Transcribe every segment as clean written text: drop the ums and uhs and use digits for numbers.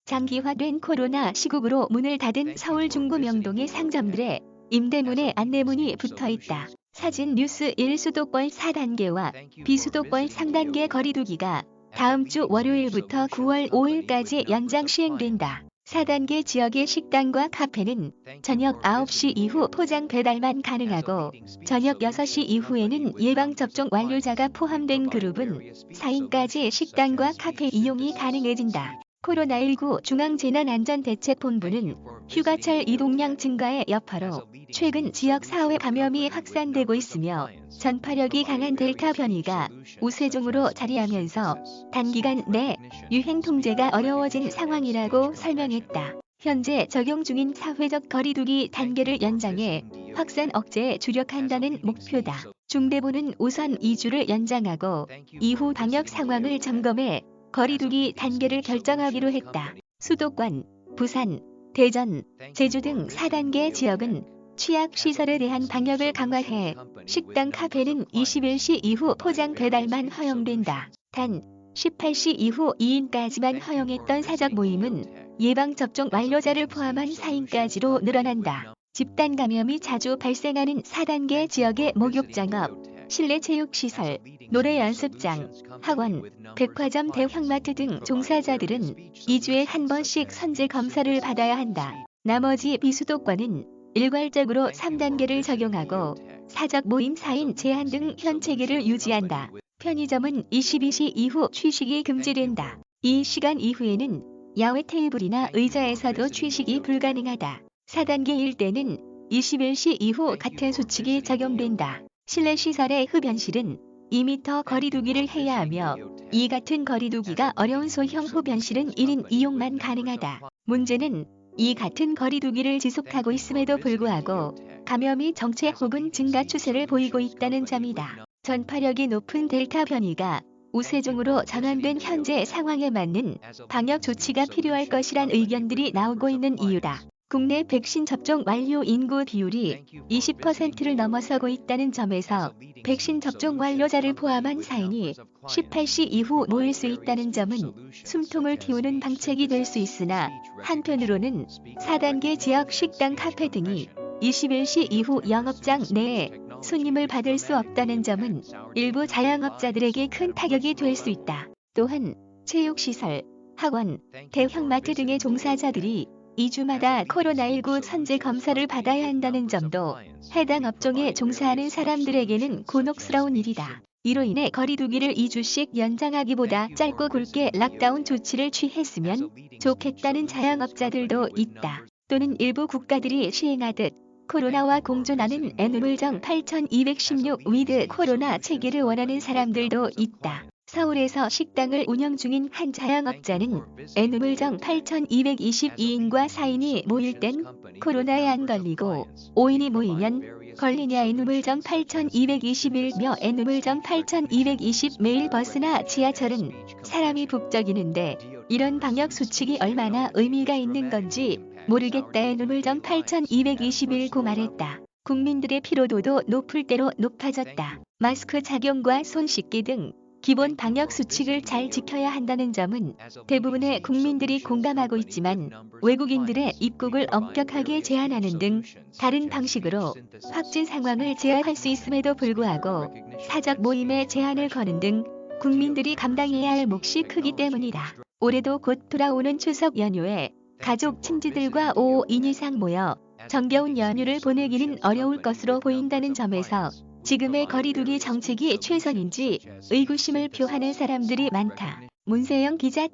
장기화된 코로나 시국으로 문을 닫은 서울 중구 명동의 상점들의 임대문에 안내문이 붙어있다. 사진 뉴스 1 수도권 4단계와 비수도권 3단계 거리두기가 다음 주 월요일부터 9월 5일까지 연장 시행된다. 4단계 지역의 식당과 카페는 저녁 9시 이후 포장 배달만 가능하고 저녁 6시 이후에는 예방접종 완료자가 포함된 그룹은 4인까지 식당과 카페 이용이 가능해진다. 코로나19 중앙재난안전대책본부는 휴가철 이동량 증가의 여파로 최근 지역 사회 감염이 확산되고 있으며 전파력이 강한 델타 변이가 우세종으로 자리하면서 단기간 내 유행 통제가 어려워진 상황이라고 설명했다. 현재 적용 중인 사회적 거리두기 단계를 연장해 확산 억제에 주력한다는 목표다. 중대본은 우선 2주를 연장하고 이후 방역 상황을 점검해 거리두기 단계를 결정하기로 했다. 수도권, 부산, 대전, 제주 등 4단계 지역은 취약시설에 대한 방역을 강화해 식당 카페는 21시 이후 포장 배달만 허용된다. 단 18시 이후 2인까지만 허용했던 사적 모임은 예방접종 완료자를 포함한 4인까지로 늘어난다. 집단 감염이 자주 발생하는 4단계 지역의 목욕장업, 실내 체육시설, 노래 연습장, 학원, 백화점 대형마트 등 종사자들은 2주에 한 번씩 선제 검사를 받아야 한다. 나머지 비수도권은 일괄적으로 3단계를 적용하고 사적 모임 4인 제한 등 현 체계를 유지한다. 편의점은 22시 이후 취식이 금지된다. 이 시간 이후에는 야외 테이블이나 의자에서도 취식이 불가능하다. 4단계일 때는 21시 이후 같은 수칙이 적용된다. 실내 시설의 흡연실은 2m 거리두기를 해야 하며 이 같은 거리두기가 어려운 소형 흡연실은 1인 이용만 가능하다. 문제는 이 같은 거리두기를 지속하고 있음에도 불구하고 감염이 정체 혹은 증가 추세를 보이고 있다는 점이다. 전파력이 높은 델타 변이가 우세종으로 전환된 현재 상황에 맞는 방역 조치가 필요할 것이란 의견들이 나오고 있는 이유다. 국내 백신 접종 완료 인구 비율이 20%를 넘어서고 있다는 점에서 백신 접종 완료자를 포함한 4인이 18시 이후 모일 수 있다는 점은 숨통을 틔우는 방책이 될 수 있으나 한편으로는 4단계 지역 식당 카페 등이 21시 이후 영업장 내에 손님을 받을 수 없다는 점은 일부 자영업자들에게 큰 타격이 될 수 있다. 또한 체육시설, 학원, 대형마트 등의 종사자들이 2주마다 코로나19 선제 검사를 받아야 한다는 점도 해당 업종에 종사하는 사람들에게는 곤혹스러운 일이다. 이로 인해 거리두기를 2주씩 연장하기보다 짧고 굵게 락다운 조치를 취했으면 좋겠다는 자영업자들도 있다. 또는 일부 국가들이 시행하듯 코로나와 공존하는 N물정 8216 위드 코로나 체계를 원하는 사람들도 있다. 서울에서 식당을 운영 중인 한 자영업자는 N물정 8222인과 4인이 모일 땐 코로나에 안 걸리고 5인이 모이면 걸리냐. N물정 8221며 N물정 8220 매일 버스나 지하철은 사람이 북적이는데 이런 방역 수칙이 얼마나 의미가 있는 건지 모르겠다. N물정 8221고 말했다. 국민들의 피로도도 높을 대로 높아졌다. 마스크 착용과 손 씻기 등 기본 방역 수칙을 잘 지켜야 한다는 점은 대부분의 국민들이 공감하고 있지만 외국인들의 입국을 엄격하게 제한하는 등 다른 방식으로 확진 상황을 제어할 수 있음에도 불구하고 사적 모임에 제한을 거는 등 국민들이 감당해야 할 몫이 크기 때문이다. 올해도 곧 돌아오는 추석 연휴에 가족 친지들과 5인 이상 모여 정겨운 연휴를 보내기는 어려울 것으로 보인다는 점에서 지금의 거리두기 정책이 최선인지 의구심을 표하는 사람들이 많다. 문세영 기자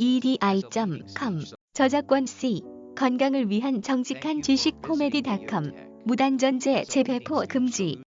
POMY80@KORMEDI.com 저작권 C 건강을 위한 정직한 지식 코미디닷컴 무단전제 재배포 금지